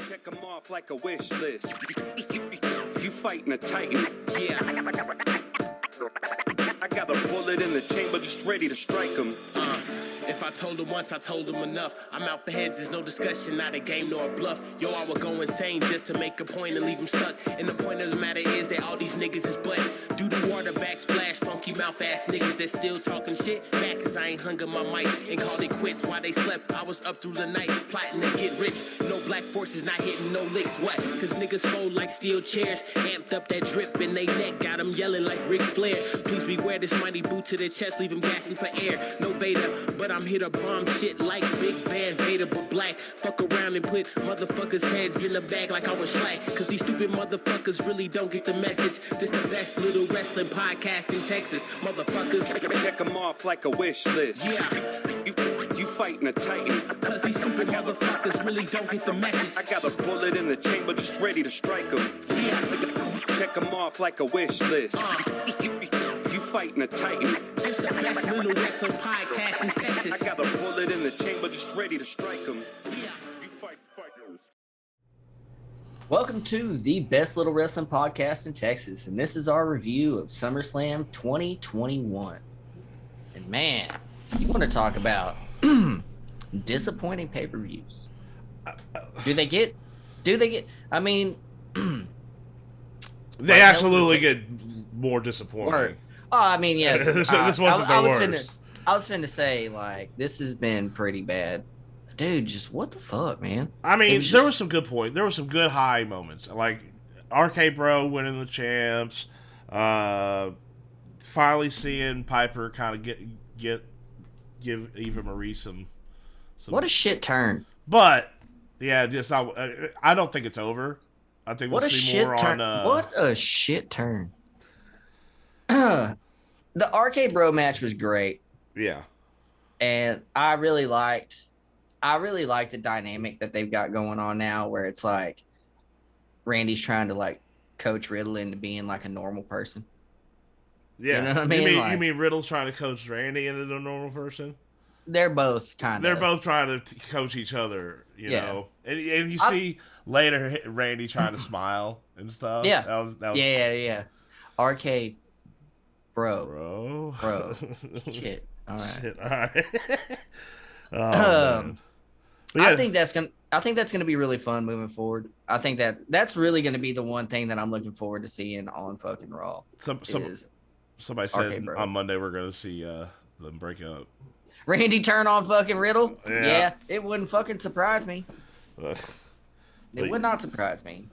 Check them off like a wish list. You fighting a titan. Yeah. I got a bullet in the chamber just ready to strike him. If I told him once, I told him enough. I'm out for heads, there's no discussion, not a game nor a bluff. Yo, I would go insane just to make a point and leave him stuck. And the point of the matter is that all these niggas is butt. Do the water backsplash, funky mouth ass niggas that still talking shit. Back cause I ain't hung up my mic and called it quits while they slept. I was up through the night, plotting to get rich. No black forces, not hitting no licks. What? Cause niggas fold like steel chairs. Amped up that drip in they neck, got them yelling like Ric Flair. Please beware this mighty boot to the chest, leave him gasping for air. No Vader, but I'm here to bomb shit like Big Van Vader, but black. Fuck around and put motherfuckers' heads in the bag like I was slack. Cause these stupid motherfuckers really don't get the message. This the best little wrestling podcast in Texas. Motherfuckers, check them off like a wish list. Yeah. You fighting a titan. Cause these stupid motherfuckers really don't get the message. I got a bullet in the chamber just ready to strike him. Yeah. Check them off like a wish list. You fighting a titan. This the best little wrestling podcast in Texas. I got a bullet in the chamber just ready to strike him. Yeah. You fight. Welcome to the best little wrestling podcast in Texas, and this is our review of SummerSlam 2021. And man, you want to talk about disappointing pay-per-views? Do they get? I mean, they absolutely get more disappointing. Oh, I mean, yeah. This wasn't the worst. I was finna say, like, this has been pretty bad. Dude, just what the fuck, man? I mean, there was some good points. There were some good high moments. Like, RK Bro winning the champs. Finally seeing Piper kind of give Eva Marie some. What a shit turn. But, yeah, just not. I don't think it's over. I think we'll see more on. What a shit turn. The RK Bro match was great. Yeah. And I really liked the dynamic that they've got going on now, where it's like Randy's trying to like coach Riddle into being like a normal person. Yeah. You know what I mean? You mean Riddle's trying to coach Randy into a normal person? They're both kind of. They're both trying to coach each other, you know. And you see later Randy trying to smile and stuff. Yeah. That was Yeah. RK Bro. Shit. All right. Shit. All right. Man. Yeah. I think that's gonna be really fun moving forward. I think that's really gonna be the one thing that I'm looking forward to seeing on fucking Raw. Somebody said on Monday we're gonna see them break up. Randy turn on fucking Riddle. Yeah. It wouldn't fucking surprise me. It would not surprise me.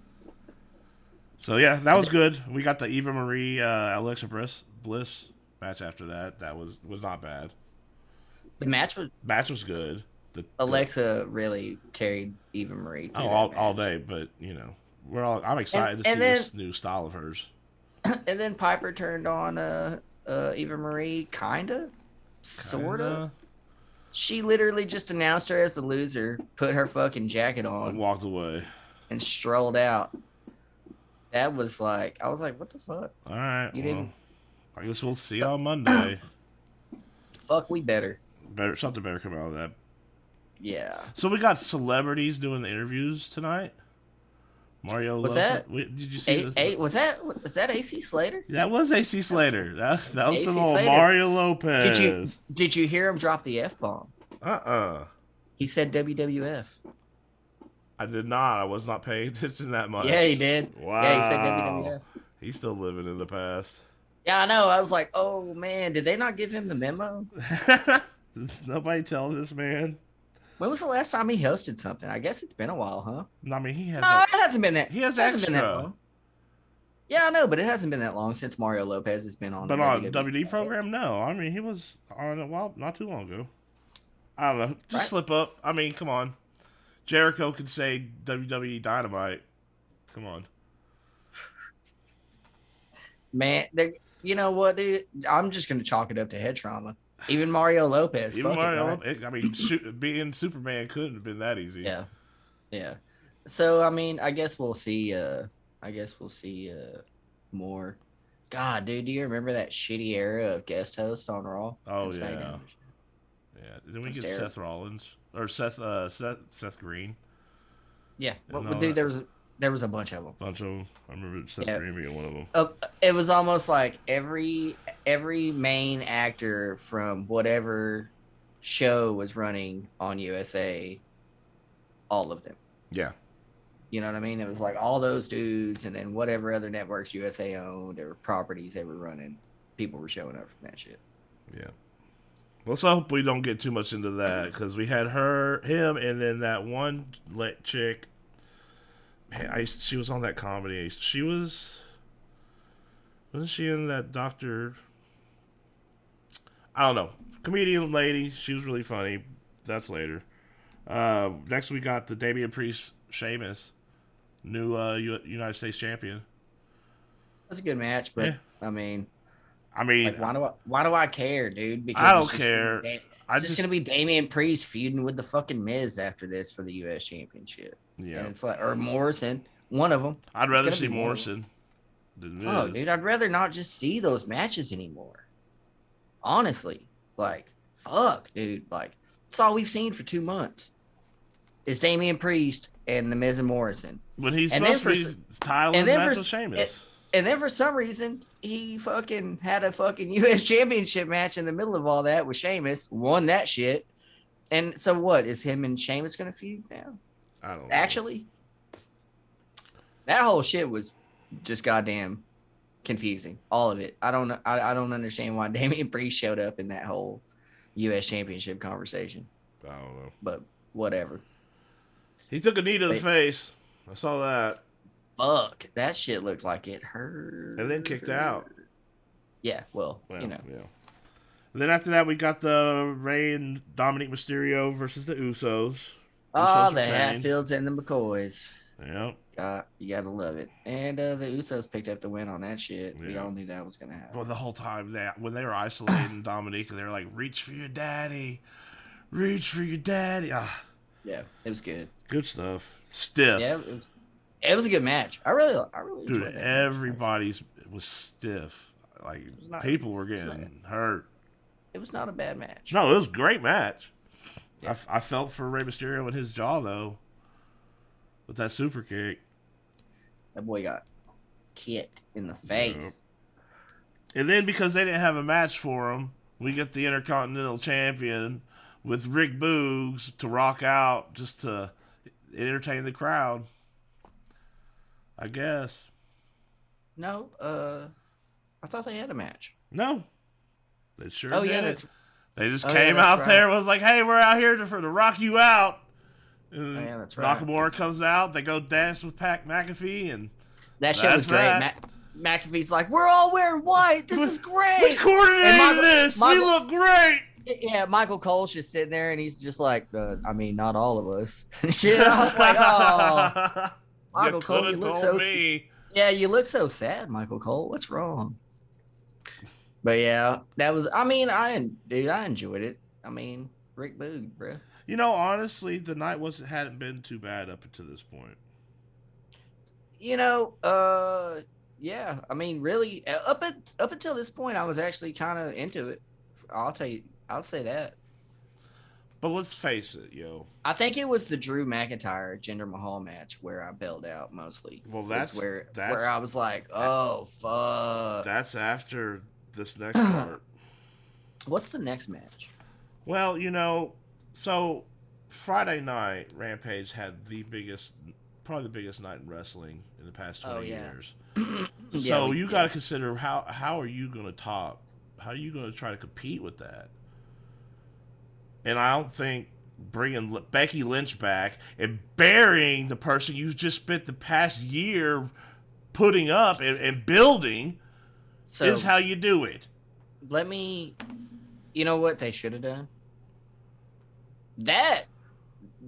So yeah, that was good. We got the Eva Marie Alexa Bliss match after that. That was not bad. The match was good. Alexa really carried Eva Marie all day, but you know, I'm excited to see this new style of hers. And then Piper turned on Eva Marie, sorta. She literally just announced her as the loser, put her fucking jacket on, and walked away, and strolled out. That was like, I was like, what the fuck? All right, didn't. I guess we'll see on Monday. Fuck, we better. Something better come out of that. Yeah. So we got celebrities doing the interviews tonight. Mario What's Lopez. that? Did you see this? Was that AC Slater? That was AC Slater. That was AC some old Slater. Mario Lopez. Did you hear him drop the F-bomb? He said WWF. I did not. I was not paying attention that much. Yeah, he did. Wow. Yeah, he said WWF. He's still living in the past. Yeah, I know. I was like, oh, man, did they not give him the memo? Nobody tell this man. When was the last time he hosted something? I guess it's been a while, huh? I mean, he has. No, it hasn't been that. He has hasn't extra. Been that long. Yeah, I know, but it hasn't been that long since Mario Lopez has been on. But on WD program, no. I mean, he was on a while, not too long ago. I don't know. Just slip up. I mean, come on. Jericho could say WWE Dynamite. Come on. Man, you know what, dude? I'm just going to chalk it up to head trauma. Even Mario Lopez. I mean, being Superman couldn't have been that easy. Yeah. So, I mean, I guess we'll see more. God, dude, do you remember that shitty era of guest hosts on Raw? Oh, yeah. Yeah. Then we get Seth Rollins. Or Seth Green. Yeah, well, And all dude, that. there was a bunch of them. Bunch of them. I remember Seth Yeah. Green being one of them. It was almost like every main actor from whatever show was running on USA, all of them. Yeah. You know what I mean? It was like all those dudes, and then whatever other networks USA owned or properties they were running, people were showing up from that shit. Yeah. Let's hope we don't get too much into that, because we had him, and then that one chick. Man, she was on that comedy. She wasn't she in that Doctor? I don't know. Comedian lady. She was really funny. That's later. Next we got the Damian Priest Sheamus, new United States champion. That's a good match, but Yeah. I mean, like, why do I care, dude? Because I don't care. It's just gonna be Damian Priest feuding with the fucking Miz after this for the U.S. Championship. Yeah. And it's like, or Morrison, one of them. I'd rather see Morrison than Miz. Oh, dude, I'd rather not just see those matches anymore. Honestly, like, fuck, dude, like, that's all we've seen for 2 months. It's Damian Priest and the Miz and Morrison. But he's supposed to be tiling match with Sheamus. And then for some reason, he fucking had a fucking U.S. Championship match in the middle of all that with Sheamus, won that shit. And so what? Is him and Sheamus going to feud now? I don't know. Actually, that whole shit was just goddamn confusing. All of it. I don't understand why Damian Priest showed up in that whole U.S. Championship conversation. I don't know. But whatever. He took a knee to the face. I saw that. Fuck. That shit looked like it hurt. And then kicked out. Yeah, well, you know. Yeah. And then after that, we got the Rey and Dominic Mysterio versus the Usos. Oh, the Hatfields and the McCoys. Yep. You gotta love it. And the Usos picked up the win on that shit. Yeah. We all knew that was gonna happen. Well, the whole time when they were isolating Dominic, they were like, "Reach for your daddy, reach for your daddy." Ah. Yeah, it was good. Good stuff. Stiff. Yeah, it was a good match. I really enjoyed Dude, that. Everybody's was stiff. Like people were getting hurt. It was not a bad match. No, it was a great match. Yeah. I felt for Rey Mysterio and his jaw though, with that super kick. That boy got kicked in the face. And then because they didn't have a match for him, we get the Intercontinental Champion with Rick Boogs to rock out just to entertain the crowd. I guess. No, I thought they had a match. No. They sure did. Yeah, they just came out there and was like, "Hey, we're out here to rock you out." And that's right. Nakamura comes out. They go dance with Pat McAfee, and that shit was great. McAfee's like, "We're all wearing white. This is great. We coordinated this. We look great." Yeah, Michael Cole's just sitting there, and he's just like, I mean, not all of us. Shit, I was like, "Oh, Michael Cole, you look so yeah, you look so sad, Michael Cole. What's wrong?" But yeah, that was. I mean, I enjoyed it. I mean, Rick Boog, bro. You know, honestly, the night hadn't been too bad up until this point. You know, yeah. I mean, really, up until this point, I was actually kind of into it. I'll say that. But let's face it, yo. I think it was the Drew McIntyre Jinder Mahal match where I bailed out mostly. Well, that's where I was like, oh fuck. That's after this next part. What's the next match? Well, you know, so Friday night Rampage had probably the biggest night in wrestling in the past 20 years. So you got to consider how are you going to top? How are you going to try to compete with that? And I don't think bringing Becky Lynch back and burying the person you just spent the past year putting up and building is how you do it. You know what they should have done?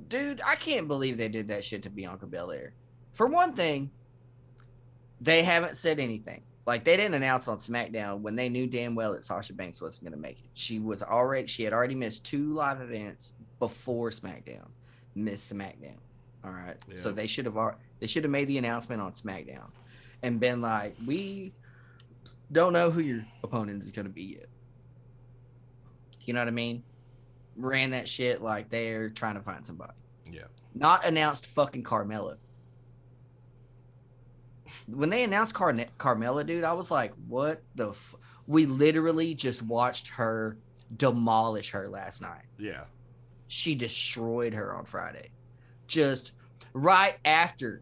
Dude, I can't believe they did that shit to Bianca Belair. For one thing, they haven't said anything. Like, they didn't announce on SmackDown when they knew damn well that Sasha Banks wasn't going to make it. She had already missed 2 live events before SmackDown. Missed SmackDown. All right. Yeah. So they should have made the announcement on SmackDown and been like, we don't know who your opponent is going to be yet. You know what I mean? Ran that shit like they're trying to find somebody. Yeah. Not announced fucking Carmella. When they announced Carmella, dude, I was like, what the we literally just watched her demolish her last night. Yeah. She destroyed her on Friday. Just right after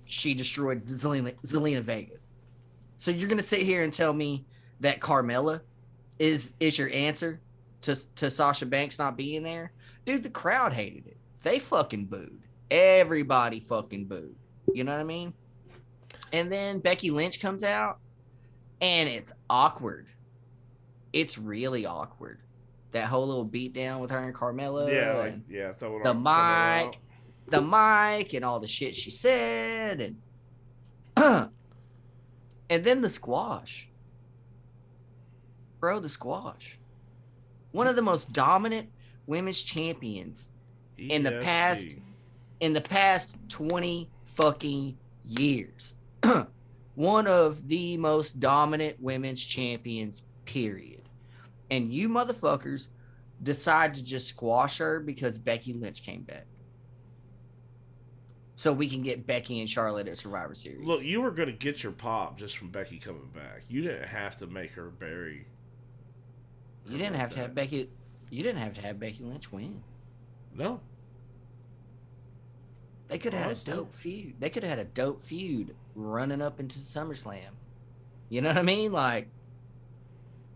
she destroyed Zelina Vega. So you're going to sit here and tell me that Carmella is your answer to Sasha Banks not being there? Dude, the crowd hated it. They fucking booed. Everybody fucking booed. You know what I mean? And then Becky Lynch comes out, and it's awkward. It's really awkward. That whole little beatdown with her and Carmella. Yeah, throwing the mic, and all the shit she said, and and then the squash. Bro, the squash. One of the most dominant women's champions in the past 20 fucking years. One of the most dominant women's champions, period. And you motherfuckers decide to just squash her because Becky Lynch came back. So we can get Becky and Charlotte at Survivor Series. Look, you were going to get your pop just from Becky coming back. You didn't have to make her bury. You didn't have to have Becky. You didn't have to have Becky Lynch win. No. They could have had a dope feud. They could have had a dope feud running up into SummerSlam. You know what I mean? Like,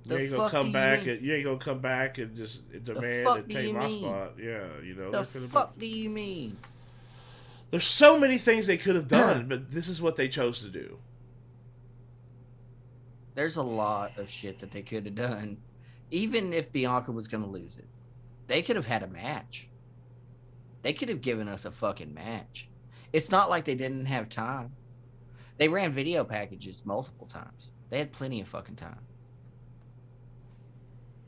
you ain't gonna come back and just demand and take my spot. Yeah, you know. The fuck do you mean? There's so many things they could have done, but this is what they chose to do. There's a lot of shit that they could have done. Even if Bianca was going to lose it, they could have had a match. They could have given us a fucking match. It's not like they didn't have time. They ran video packages multiple times. They had plenty of fucking time.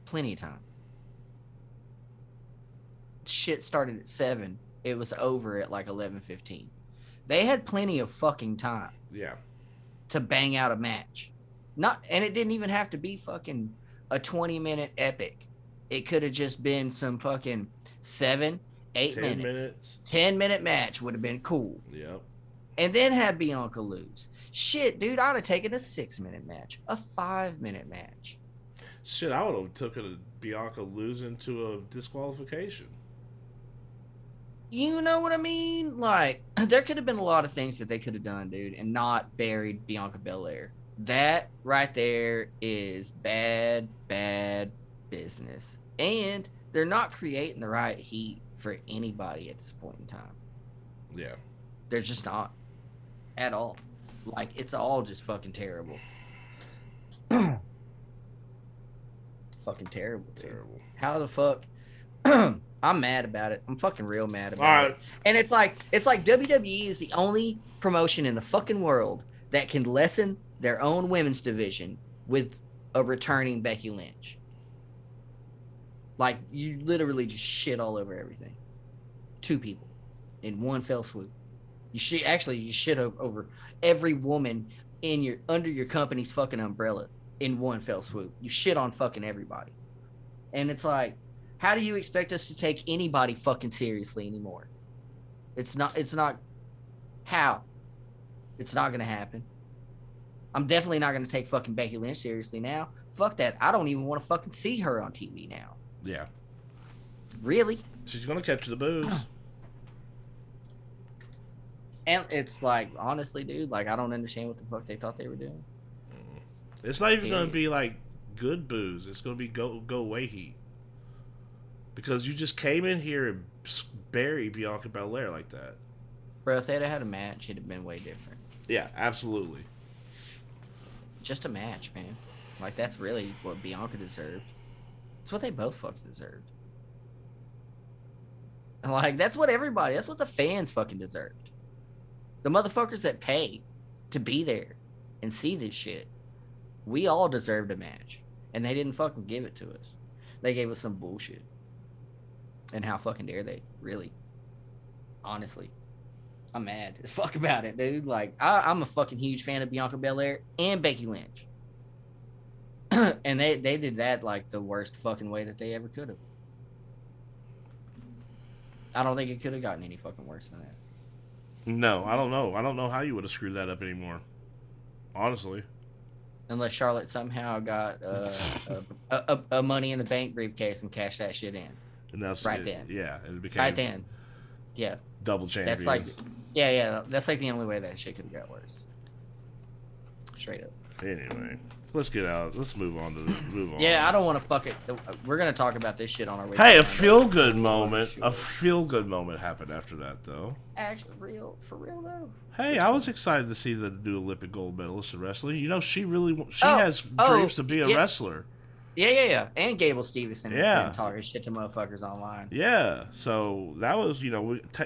Plenty of time. Shit started at 7. It was over at like 11:15. They had plenty of fucking time. Yeah. To bang out a match. And it didn't even have to be fucking a 20-minute epic. It could have just been some fucking 7, 8 minutes. 10-minute match would have been cool. Yep. And then have Bianca lose. Shit, dude, I'd have taken a 6-minute match. A 5-minute match. Shit, I would have taken a Bianca losing to a disqualification. You know what I mean? Like, there could have been a lot of things that they could have done, dude, and not buried Bianca Belair. That right there is bad, bad business. And they're not creating the right heat for anybody at this point in time. Yeah. They're just not. At all. Like, it's all just fucking terrible. Fucking terrible, dude. Terrible. How the fuck... I'm mad about it. I'm fucking real mad about it. And it's like WWE is the only promotion in the fucking world that can lessen their own women's division with a returning Becky Lynch. Like, you literally just shit all over everything. 2 people in one fell swoop. You shit over every woman under your company's fucking umbrella in one fell swoop. You shit on fucking everybody. And it's like, how do you expect us to take anybody fucking seriously anymore? It's not how? It's not going to happen. I'm definitely not going to take fucking Becky Lynch seriously now. Fuck that. I don't even want to fucking see her on TV now. Yeah. Really? She's going to catch the booze. And it's like, honestly, dude, like, I don't understand what the fuck they thought they were doing. It's not even going to be like good booze. It's going to be go away heat. Because you just came in here and buried Bianca Belair like that. Bro, if they'd have had a match, it'd have been way different. Yeah, absolutely. Just a match, man. Like, that's really what Bianca deserved. It's what they both fucking deserved. And like, that's what the fans fucking deserved. The motherfuckers that pay to be there and see this shit. We all deserved a match. And they didn't fucking give it to us. They gave us some bullshit. And how fucking dare they? Really. Honestly. I'm mad as fuck about it, dude. Like, I'm a fucking huge fan of Bianca Belair and Becky Lynch. And they did that like the worst fucking way that they ever could have. I don't think it could have gotten any fucking worse than that. No, I don't know. I don't know how you would have screwed that up anymore. Honestly. Unless Charlotte somehow got a Money in the Bank briefcase and cashed that shit in. And that's right then. Yeah, and it became right then. Yeah. Double champion. That's like, yeah. That's like the only way that shit could have got worse. Straight up. Anyway, let's get out. Let's move on. Yeah, I don't want to fuck it. We're gonna talk about this shit on our way. Hey, a feel-good moment. A feel-good moment happened after that, though. Actually, for real though. Hey, I was excited to see the new Olympic gold medalist in wrestling. You know, she has dreams to be a wrestler. Yeah. And Gable Stevenson has been talking shit to motherfuckers online. Yeah, so that was,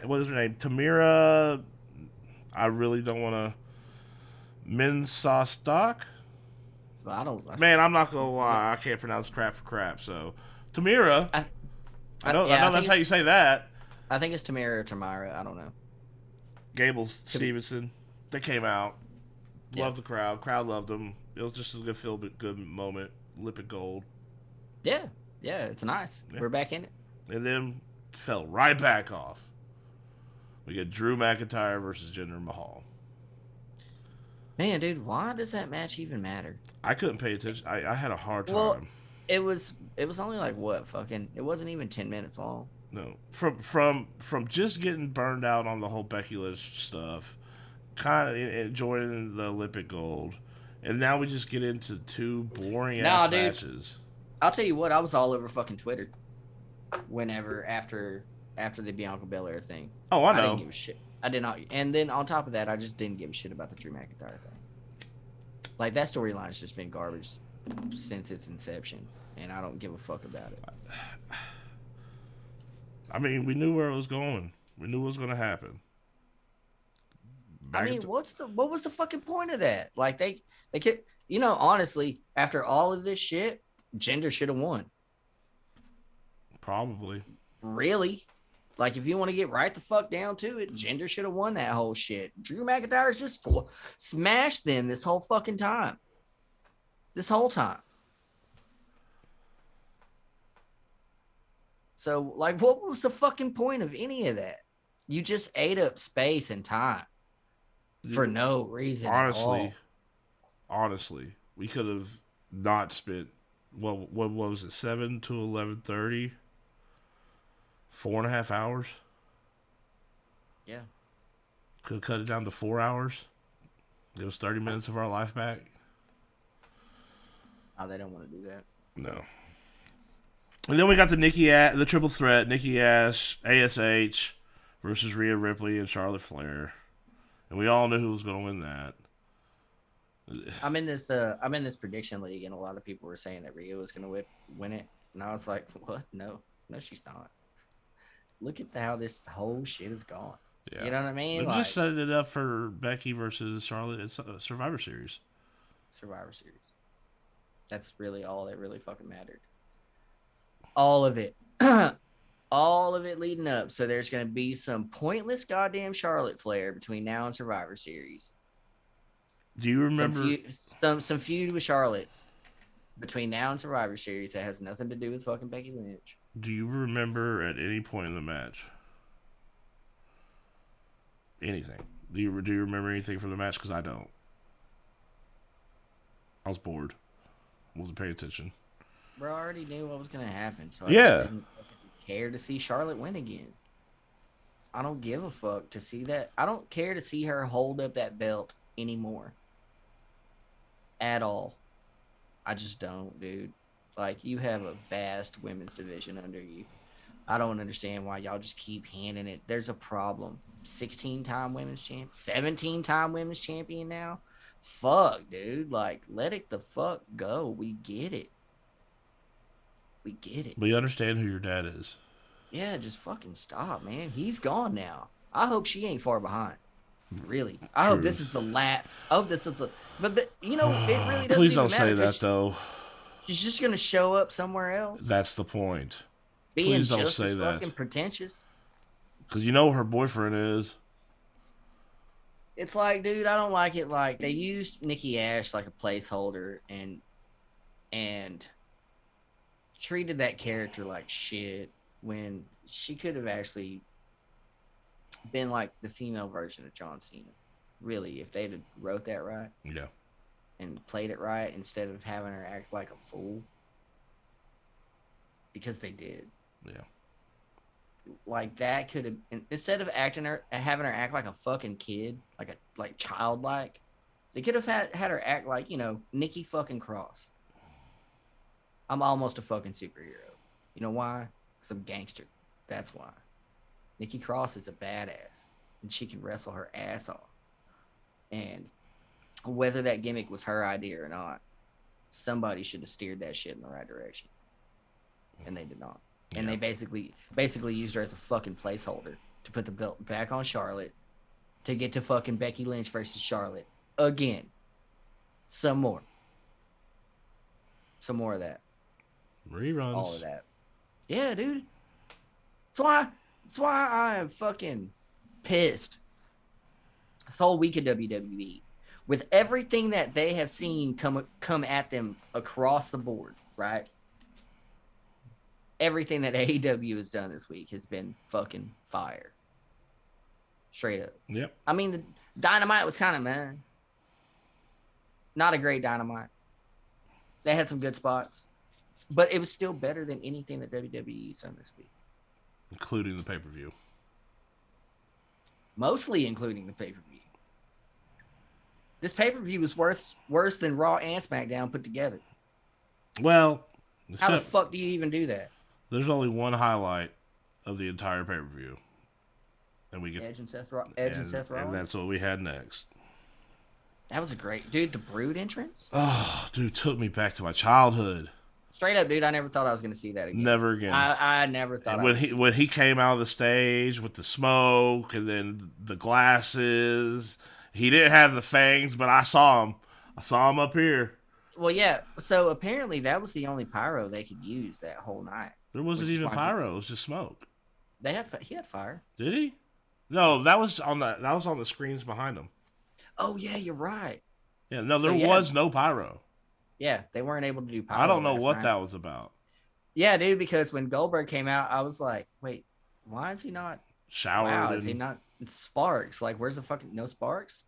what is her name? Tamira. I really don't want to. Mensah. Man, I'm not gonna lie. I can't pronounce crap for crap. So, Tamira. I know that's how you say that. I think it's Tamira or Tamira. I don't know. Gable Stevenson. They came out. Loved the crowd. Crowd loved them. It was just a good moment. Olympic gold. Yeah, it's nice. Yeah. We're back in it. And then fell right back off. We get Drew McIntyre versus Jinder Mahal. Man, dude, why does that match even matter? I couldn't pay attention. I had a hard time. Well, it was only like what fucking. It wasn't even 10 minutes long. No, from just getting burned out on the whole Becky Lynch stuff, kind of enjoying the Olympic gold, and now we just get into two boring ass matches. I'll tell you what, I was all over fucking Twitter. Whenever after the Bianca Belair thing. Oh, I know. I didn't give a shit. I did not. And then on top of that, I just didn't give a shit about the Drew McIntyre thing. Like, that storyline's just been garbage since its inception, and I don't give a fuck about it. I mean, we knew where it was going. We knew what was going to happen. What was the fucking point of that? Like, they could, honestly, after all of this shit, Jinder should have won. Probably. Really? Like, if you want to get right the fuck down to it, Jinder should have won that whole shit. Drew McIntyre's just smashed them this whole fucking time. This whole time. So, like, what was the fucking point of any of that? You just ate up space and time for no reason at all. Honestly, we could have not spent, what was it, 7 to 11:30? 4.5 hours. Yeah. Could have cut it down to 4 hours. Give us 30 minutes of our life back. Oh, they don't want to do that. No. And then we got the triple threat, Nikki Ash, ASH versus Rhea Ripley and Charlotte Flair. And we all knew who was going to win that. I'm in this prediction league, and a lot of people were saying that Rhea was going to win it. And I was like, what? No, she's not. Look at how this whole shit is gone. Yeah. You know what I mean? They're just setting it up for Becky versus Charlotte at Survivor Series. Survivor Series. That's really all that really fucking mattered. All of it. All of it leading up. So there's going to be some pointless goddamn Charlotte Flair between now and Survivor Series. Do you remember? Some feud with Charlotte between now and Survivor Series that has nothing to do with fucking Becky Lynch. Do you remember at any point in the match? Anything? Do you remember anything from the match? Because I don't. I was bored. Wasn't paying attention. Bro, I already knew what was going to happen, so I just didn't care to see Charlotte win again. I don't give a fuck to see that. I don't care to see her hold up that belt anymore. At all. I just don't, dude. Like, you have a vast women's division under you. I don't understand why y'all just keep handing it. There's a problem. 16-time women's champion, 17-time women's champion now. Fuck, dude. Like, let it the fuck go. We get it. We get it. We understand who your dad is. Yeah, just fucking stop, man. He's gone now. I hope she ain't far behind. Really. I hope this is the last. I hope this is the. But it really doesn't. Please don't say that, though. She's just gonna show up somewhere else. That's the point. Please don't say that. Fucking pretentious. Because you know her boyfriend is. It's like, dude, I don't like it. Like, they used Nikki Ash like a placeholder and treated that character like shit when she could have actually been like the female version of John Cena. Really, if they'd have wrote that right. Yeah. And played it right instead of having her act like a fool. Because they did. Yeah. Like that could have, instead of having her act like a fucking kid, like childlike, they could have had her act like, Nikki fucking Cross. I'm almost a fucking superhero. You know why? Because I'm gangster. That's why. Nikki Cross is a badass, and she can wrestle her ass off. And whether that gimmick was her idea or not, somebody should have steered that shit in the right direction, and they did not. And they basically used her as a fucking placeholder to put the belt back on Charlotte to get to fucking Becky Lynch versus Charlotte again. Some more of that. Reruns. All of that. Yeah, dude. That's why I am fucking pissed. This whole week of WWE, with everything that they have seen come at them across the board, right? Everything that AEW has done this week has been fucking fire. Straight up. Yep. I mean, the Dynamite was kind of man. Not a great Dynamite. They had some good spots, but it was still better than anything that WWE's done this week. Including the pay-per-view. Mostly including the pay-per-view. This pay-per-view was worse than Raw and SmackDown put together. Well, how the fuck do you even do that? There's only one highlight of the entire pay-per-view. And we get Edge and Seth Rollins. And that's what we had next. That was a great... Dude, the Brood entrance? Oh, dude, took me back to my childhood. Straight up, dude, I never thought I was going to see that again. Never again. I never thought when he came out of the stage with the smoke and then the glasses, he didn't have the fangs, but I saw him. I saw him up here. Well, yeah. So apparently that was the only pyro they could use that whole night. There wasn't even pyro. It was just smoke. He had fire. Did he? No, that was on the screens behind him. Oh yeah, you're right. Yeah, no, there was no pyro. Yeah, they weren't able to do pyro. I don't know what that was about. Yeah, dude, because when Goldberg came out, I was like, wait, why is he not showered? Wow, is he not sparks? Like, where's the fucking no sparks?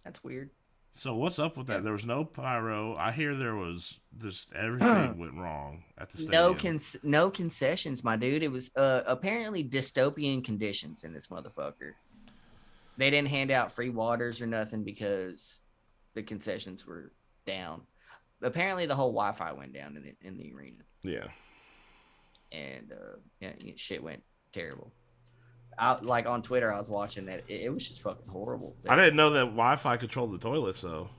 That's weird. So what's up with that? There was no pyro. I hear there was just everything went wrong at the stadium. No concessions, my dude. It was apparently dystopian conditions in this motherfucker. They didn't hand out free waters or nothing because the concessions were down. Apparently, the whole Wi-Fi went down in the arena. Yeah. And shit went terrible. Like on Twitter, I was watching that. It was just fucking horrible. I didn't know that Wi-Fi controlled the toilets, though.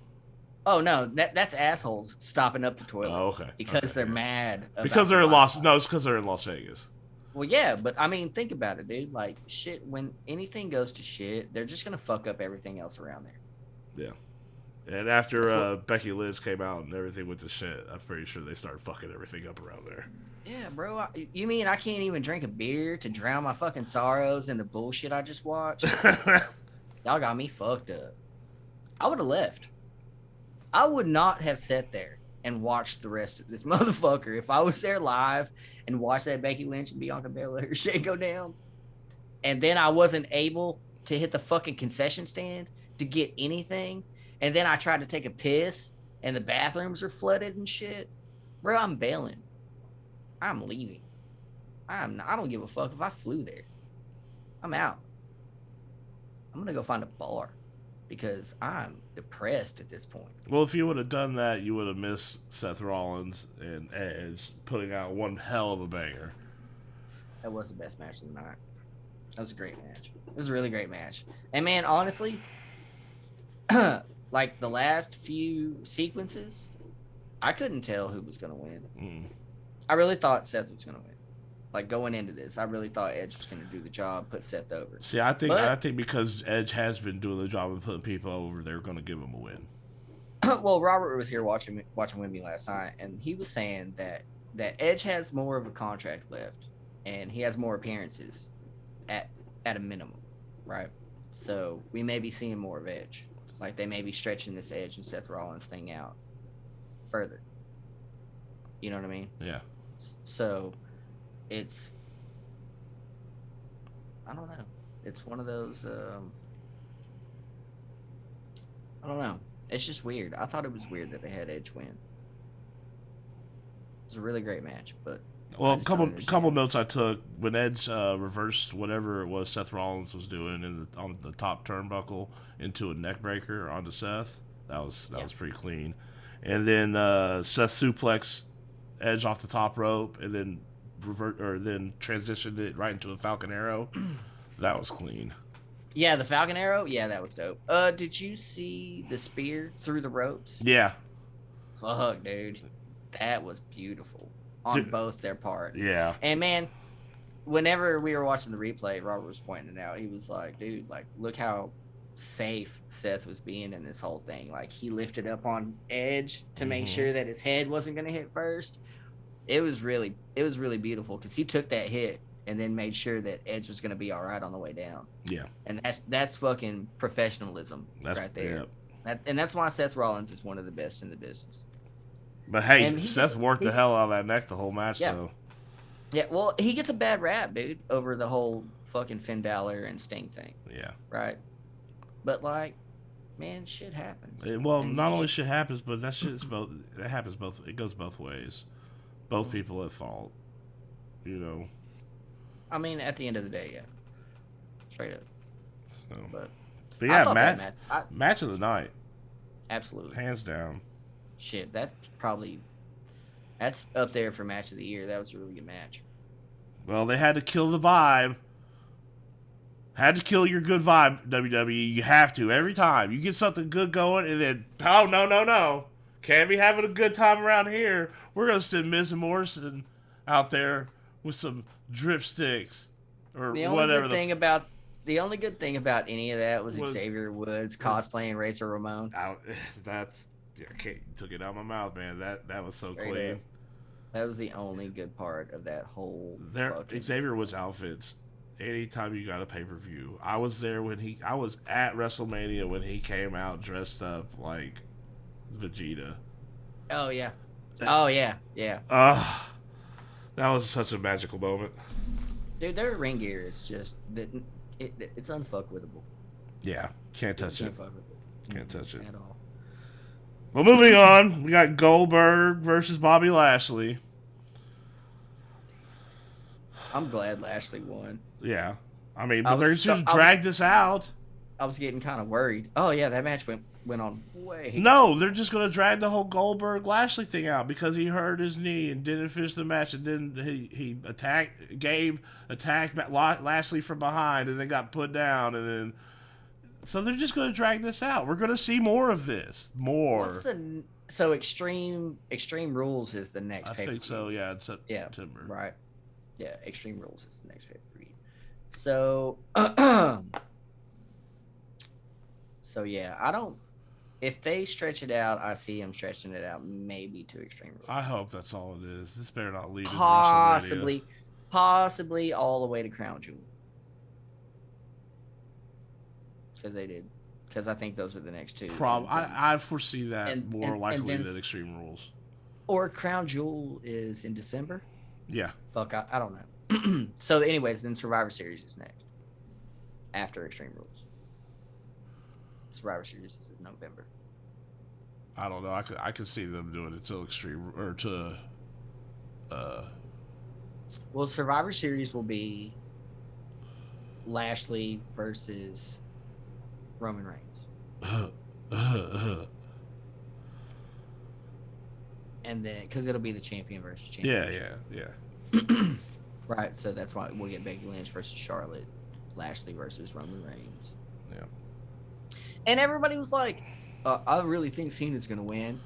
Oh no, that's assholes stopping up the toilets. Oh, okay. Because they're mad. Because they're in Las. No, it's because they're in Las Vegas. Well, yeah, but I mean, think about it, dude. Like, shit, when anything goes to shit, they're just gonna fuck up everything else around there. Yeah. And after Becky Lynch came out and everything went to shit, I'm pretty sure they started fucking everything up around there. Yeah, bro. You mean I can't even drink a beer to drown my fucking sorrows in the bullshit I just watched? Y'all got me fucked up. I would have left. I would not have sat there and watched the rest of this motherfucker if I was there live and watched that Becky Lynch and Bianca Belair shit go down. And then I wasn't able to hit the fucking concession stand to get anything. And then I tried to take a piss and the bathrooms are flooded and shit. Bro, I'm bailing. I'm leaving. I don't give a fuck if I flew there. I'm out. I'm going to go find a bar because I'm depressed at this point. Well, if you would have done that, you would have missed Seth Rollins and Edge putting out one hell of a banger. That was the best match of the night. That was a great match. It was a really great match. And man, honestly, like the last few sequences, I couldn't tell who was going to win. I really thought Seth was going to win. Like going into this, I really thought Edge was going to do the job, put Seth over. See, I think because Edge has been doing the job of putting people over, they're going to give him a win. Well, Robert was here watching with me last night, and he was saying that Edge has more of a contract left, and he has more appearances at a minimum, right? So we may be seeing more of Edge. Like they may be stretching this Edge and Seth Rollins thing out further. You know what I mean? Yeah. So it's, I don't know. It's one of those. I don't know. It's just weird. I thought it was weird that they had Edge win. It was a really great match, but well, couple notes I took when Edge reversed whatever it was Seth Rollins was doing on the top turnbuckle into a neck breaker onto Seth. That was pretty clean. And then Seth suplex Edge off the top rope and then then transitioned it right into a Falcon Arrow. That was clean. Yeah, the Falcon Arrow. Yeah, that was dope. Did you see the spear through the ropes? Yeah. Fuck, dude, that was beautiful on both their parts. Yeah. And man, whenever we were watching the replay, Robert was pointing it out. He was like, "Dude, like, look how safe Seth was being in this whole thing. Like, he lifted up on Edge to make sure that his head wasn't going to hit first. It was really beautiful because he took that hit and then made sure that Edge was going to be all right on the way down. Yeah. And that's fucking professionalism right there. Yeah. And that's why Seth Rollins is one of the best in the business. But hey, Seth worked the hell out of that neck the whole match, though. Yeah, well, he gets a bad rap, dude, over the whole fucking Finn Balor and Sting thing. Yeah. Right? But, like, man, shit happens. Not only shit happens, but that shit's both. It happens both. It goes both ways. Both people at fault. You know. I mean, at the end of the day, yeah. Straight up. So. But yeah, match of the night. Absolutely. Hands down. Shit, that's up there for match of the year. That was a really good match. Well, they had to kill the vibe. Had to kill your good vibe, WWE. You have to every time. You get something good going, and then, oh, no. Can't be having a good time around here. We're going to send Miz and Morrison out there with some dripsticks or whatever. The only good thing about any of that was Xavier Woods cosplaying Razor Ramon. You took it out of my mouth, man. That was so clean. That was the only good part of that whole Xavier Woods outfits. Anytime you got a pay-per-view, I was there I was at WrestleMania when he came out dressed up like Vegeta. Oh yeah. Yeah. That was such a magical moment. Dude, their ring gear is just it's unfuckwithable. Yeah, can't touch it. Can't touch it at all. Well, moving on, we got Goldberg versus Bobby Lashley. I'm glad Lashley won. Yeah. I mean, but they're just going to drag this out. I was getting kind of worried. Oh, yeah, that match went on way. No, they're just going to drag the whole Goldberg-Lashley thing out because he hurt his knee and didn't finish the match. And then he attacked Lashley from behind and then got put down. And then... So they're just going to drag this out. We're going to see more of this. More. So Extreme Rules is the next pay-per-view. I think so, yeah. It's September. Yeah, right. Yeah, Extreme Rules is the next pay-per-view. So, yeah, I don't... If they stretch it out, I see them stretching it out maybe to Extreme Rules. I hope that's all it is. This better not lead to Possibly all the way to Crown Jewel. Because they did. Because I think those are the next two. I foresee that more likely than Extreme Rules. Or Crown Jewel is in December. Yeah. Fuck, I don't know. So, anyways, then Survivor Series is next. After Extreme Rules. Survivor Series is in November. I don't know. I could see them doing it till Extreme or to. Well, Survivor Series will be Lashley versus Roman Reigns. And then, because it'll be the champion versus champion. Yeah. Right, so that's why we'll get Becky Lynch versus Charlotte, Lashley versus Roman Reigns. Yeah. And everybody was like, I really think Cena's going to win.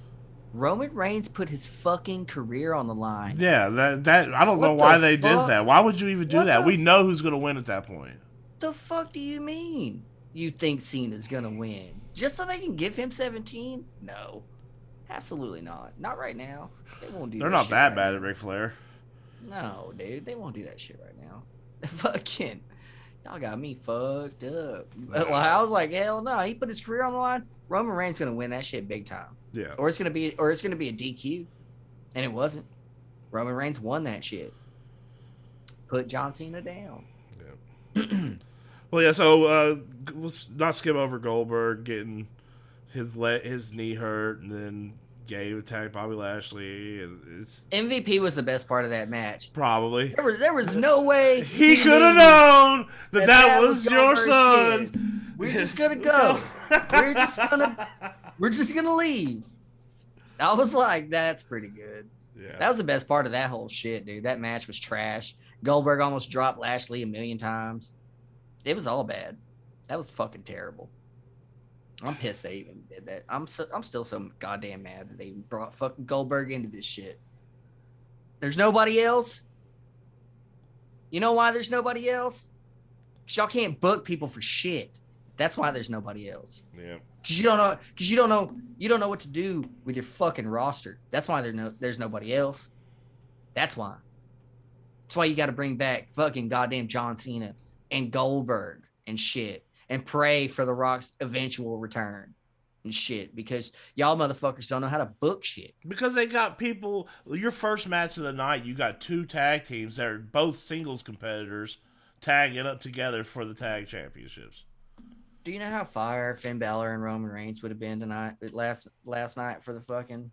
Roman Reigns put his fucking career on the line. Yeah, that I don't know why they did that. Why would you even do that? We know who's going to win at that point. The fuck do you mean? You think Cena's going to win? Just so they can give him 17? No. Absolutely not. Not right now. They won't do that. They're not that bad now. at Ric Flair. No, dude. They won't do that shit right now. Fucking... Y'all got me fucked up. Like, I was like, hell no. He put his career on the line. Roman Reigns gonna win that shit big time. Yeah. Or it's gonna be a DQ, and it wasn't. Roman Reigns won that shit. Put John Cena down. Yeah. Well, yeah. So let's not skip over Goldberg getting his knee hurt, and then Gabe attacked Bobby Lashley, and it's MVP was the best part of that match. probably There was no way he could have known that was your Goldberg's son. kid. We're just gonna go. We're just gonna leave. I was like, that's pretty good. Yeah. That was the best part of that whole shit, dude. That match was trash. Goldberg almost dropped Lashley a million times. It was all bad. That was fucking terrible. I'm pissed they even did that. I'm still so goddamn mad that they brought fucking Goldberg into this shit. There's nobody else. You know why there's nobody else? Because y'all can't book people for shit. That's why there's nobody else. Yeah. Because you don't know what to do with your fucking roster. That's why there's nobody else. That's why. That's why you got to bring back fucking goddamn John Cena and Goldberg and shit, and pray for The Rock's eventual return and shit, because y'all motherfuckers don't know how to book shit. Because they got people. Your first match of the night, you got two tag teams that are both singles competitors tagging up together for the tag championships. Do you know how fire Finn Balor and Roman Reigns would have been tonight, last night for the fucking?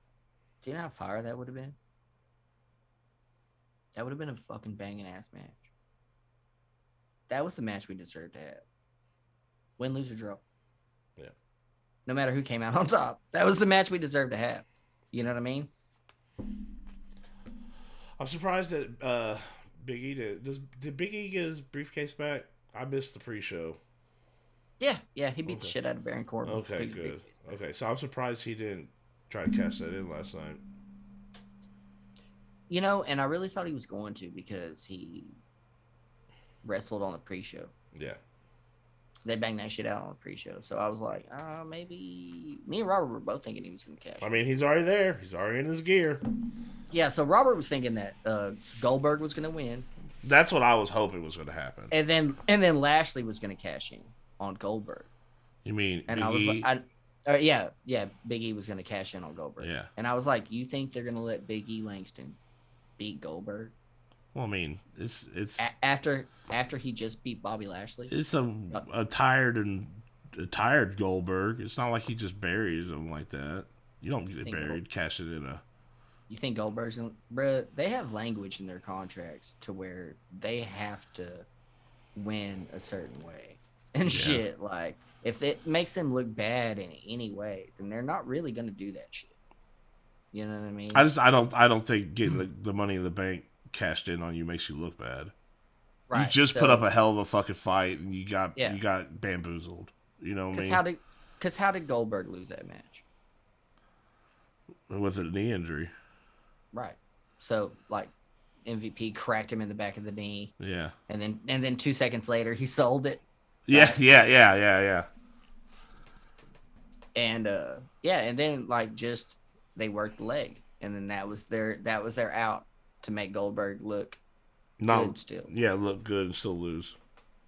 Do you know how fire that would have been? That would have been a fucking banging ass match. That was the match we deserved to have. Win, lose, or draw. Yeah. No matter who came out on top. That was the match we deserved to have. You know what I mean? I'm surprised that Big E did Big E get his briefcase back? I missed the pre-show. Yeah, he beat the shit out of Baron Corbin. Okay, good. Okay, so I'm surprised he didn't try to cash that in last night. You know, and I really thought he was going to, because he wrestled on the pre-show. Yeah. They banged that shit out on the pre-show. So I was like, maybe... Me and Robert were both thinking he was going to cash. I mean, he's already there. He's already in his gear. Yeah, so Robert was thinking that Goldberg was going to win. That's what I was hoping was going to happen. And then Lashley was going to cash in on Goldberg. You mean and Big I was E? like, yeah, Big E was going to cash in on Goldberg. Yeah. And I was like, you think they're going to let Big E Langston beat Goldberg? Well, I mean, it's after he just beat Bobby Lashley. It's a tired Goldberg. It's not like he just buries him like that. You don't get it buried, cash it in a. You think Goldberg's gonna, bruh? They have language in their contracts to where they have to win a certain way and shit. Like, if it makes them look bad in any way, then they're not really gonna do that shit. You know what I mean? I don't think getting the Money in the Bank cashed in on you makes you look bad. Right. You just put up a hell of a fucking fight and you got bamboozled. You know what I mean? How did Goldberg lose that match? With a knee injury. Right. So like MVP cracked him in the back of the knee. Yeah. And then 2 seconds later he sold it. Yeah, right? yeah. And and then like just they worked the leg, and then that was their out to make Goldberg look good still. Yeah, look good and still lose.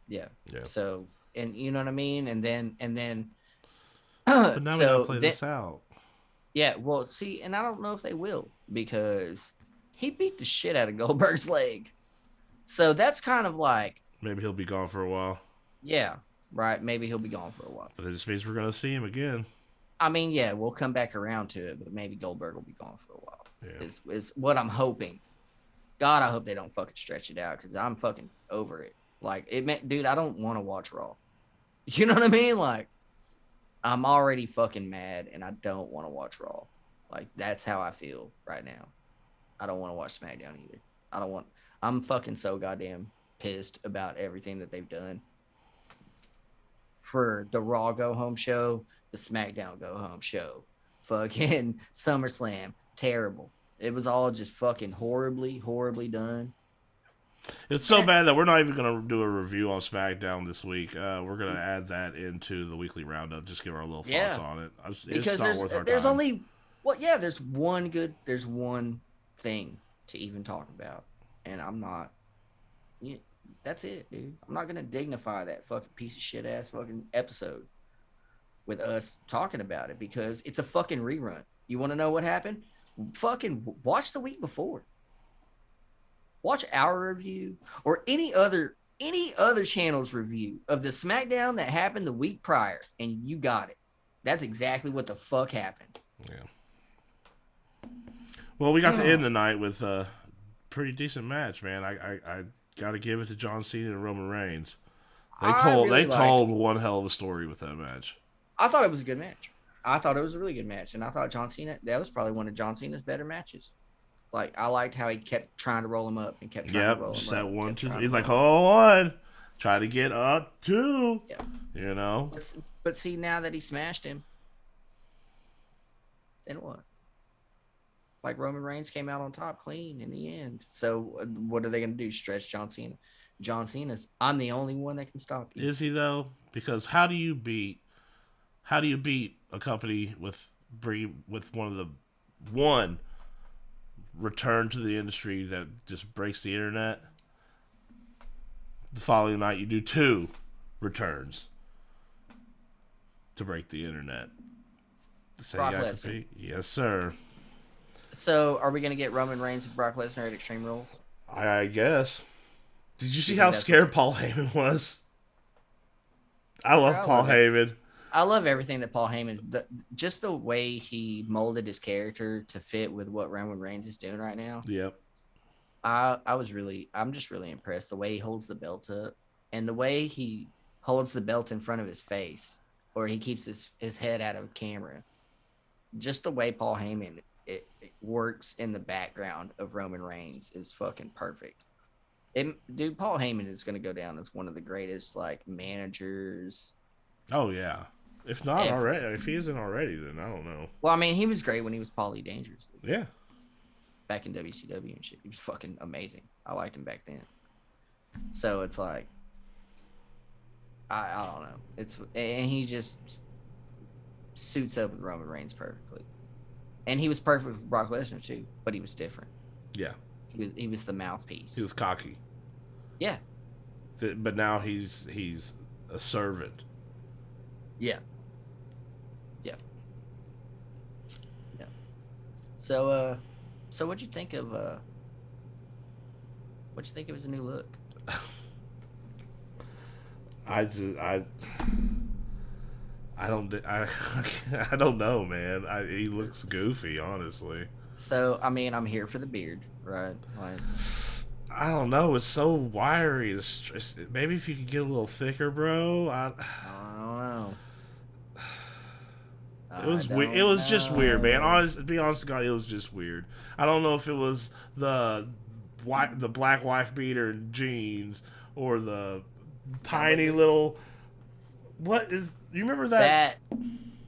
Yeah. So, and you know what I mean? And then but now we gotta play this out. Yeah, well, see, and I don't know if they will, because he beat the shit out of Goldberg's leg. So that's kind of like, maybe he'll be gone for a while. Yeah, right. Maybe he'll be gone for a while. But that just means we're gonna see him again. I mean, yeah, we'll come back around to it, but maybe Goldberg will be gone for a while. Yeah. Is what I'm hoping. God, I hope they don't fucking stretch it out, because I'm fucking over it. Like, dude, I don't want to watch Raw. You know what I mean? Like, I'm already fucking mad, and I don't want to watch Raw. Like, that's how I feel right now. I don't want to watch SmackDown either. I'm fucking so goddamn pissed about everything that they've done. For the Raw Go Home show, the SmackDown Go Home show, fucking SummerSlam, terrible. It was all just fucking horribly done. It's so bad that we're not even going to do a review on SmackDown this week. We're going to add that into the weekly roundup. Just give our little thoughts on it. It's not worth our time. There's one thing to even talk about, and I'm not. Yeah, that's it, dude. I'm not going to dignify that fucking piece of shit ass fucking episode with us talking about it, because it's a fucking rerun. You want to know what happened? Fucking watch the week before. Watch our review or any other any other channel's review of the SmackDown that happened the week prior, and you got it. That's exactly what the fuck happened. Yeah. Well, we got to end the night with a pretty decent match, man. I got to give it to John Cena and Roman Reigns. They told one hell of a story with that match. I thought it was a good match. I thought it was a really good match, and I thought John Cena, that was probably one of John Cena's better matches. Like, I liked how he kept trying to roll him up and kept trying to roll him up. Yep, that 1, 2, 3. He's like, hold on. Try to get up, 2. Yep. You know? But see, now that he smashed him, then what? Like, Roman Reigns came out on top clean in the end. So, what are they going to do? Stretch John Cena? John Cena's, I'm the only one that can stop you. Is he, though? Because how do you beat a company with one return to the industry that just breaks the internet? The following night, you do 2 returns to break the internet. So Brock Lesnar. Yes, sir. So, are we going to get Roman Reigns and Brock Lesnar at Extreme Rules? I guess. Did you see how scared Paul Heyman was? I love Paul Heyman. I love everything that Paul Heyman, just the way he molded his character to fit with what Roman Reigns is doing right now. Yep. I'm just really impressed the way he holds the belt up and the way he holds the belt in front of his face, or he keeps his head out of camera. Just the way Paul Heyman it works in the background of Roman Reigns is fucking perfect. Dude, Paul Heyman is going to go down as one of the greatest like managers. Oh yeah. If not already, if he isn't already, then I don't know. Well, I mean, he was great when he was Paulie Dangerous. Yeah. Back in WCW and shit. He was fucking amazing. I liked him back then. So it's like, I don't know. And he just suits up with Roman Reigns perfectly. And he was perfect with Brock Lesnar too, but he was different. Yeah. He was the mouthpiece. He was cocky. Yeah. But now he's a servant. Yeah. Yeah. Yeah. So what'd you think of his new look? I don't know, man. He looks goofy, honestly. So, I mean, I'm here for the beard, right? Like, I don't know. It's so wiry. Maybe if you could get a little thicker, bro. I don't know. It was weird. It was just weird, man. To be honest to God, it was just weird. I don't know if it was the black wife beater and jeans or the tiny little. What is? You remember that?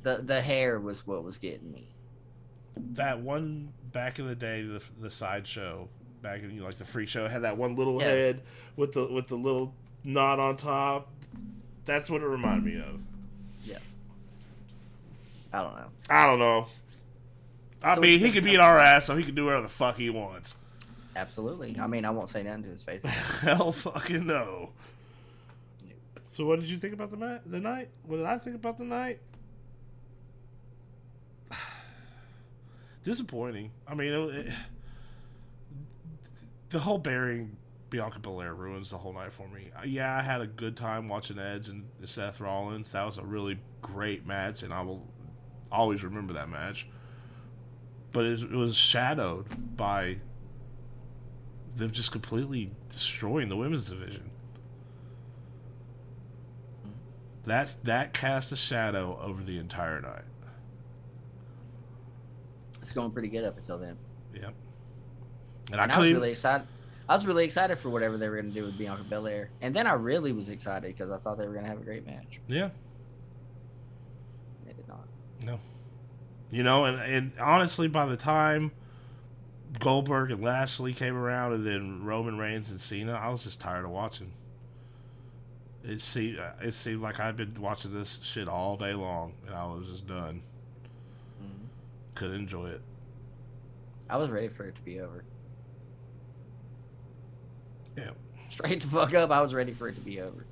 The hair was what was getting me. That one back in the day, the sideshow back in like the freak show had that one little head with the little knot on top. That's what it reminded me of. Yeah. I don't know. I mean, he could beat our ass, so he can do whatever the fuck he wants. Absolutely. I mean, I won't say nothing to his face. Hell fucking no. So what did you think about the night? What did I think about the night? Disappointing. I mean, the whole burying Bianca Belair ruins the whole night for me. Yeah, I had a good time watching Edge and Seth Rollins. That was a really great match, and I will always remember that match. But it was shadowed by them just completely destroying the women's division. That cast a shadow over the entire night. It's going pretty good up until then. Yep. And I was really excited. I was really excited for whatever they were going to do with Bianca Belair. And then I really was excited because I thought they were going to have a great match. Yeah. They did not. No. You know, and honestly, by the time Goldberg and Lashley came around and then Roman Reigns and Cena, I was just tired of watching. It seemed like I'd been watching this shit all day long, and I was just done. Mm-hmm. Couldn't enjoy it. I was ready for it to be over. Yeah. Straight the fuck up, I was ready for it to be over.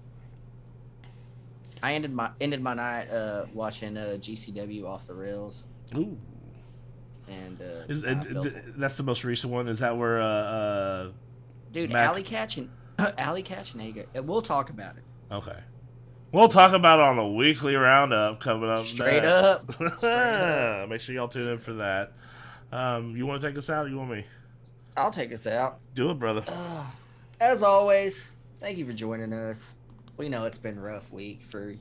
I ended my night watching GCW Off the Rails. Ooh. And that's the most recent one. Is that where dude, Alley Catch Ali Kachanega. We'll talk about it. Okay. We'll talk about it on the weekly roundup coming up Straight next. up. Straight up. Make sure y'all tune in for that. You want to take us out or you want me? I'll take us out. Do it, brother. As always, thank you for joining us. We know it's been a rough week for,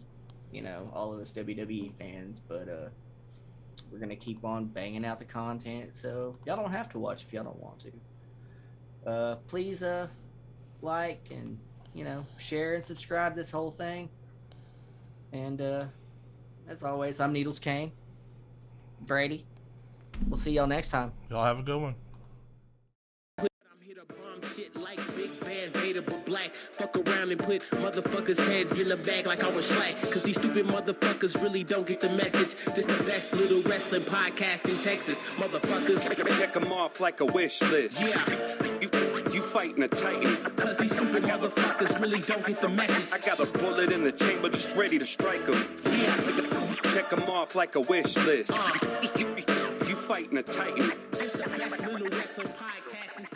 all of us WWE fans, but we're going to keep on banging out the content, so y'all don't have to watch if y'all don't want to. Please like and, share and subscribe this whole thing. And as always, I'm Needles Kane. Brady. We'll see y'all next time. Y'all have a good one. Shit like Big Van Vader but black. Fuck around and put motherfuckers' heads in the bag like I was slack. Cause these stupid motherfuckers really don't get the message. This the best little wrestling podcast in Texas. Motherfuckers Check them off like a wish list. Yeah. You fighting a titan. Cause these stupid motherfuckers really don't get the message. I got a bullet in the chamber just ready to strike them. Yeah. Check them off like a wish list. You fighting a titan. This the best little wrestling podcast in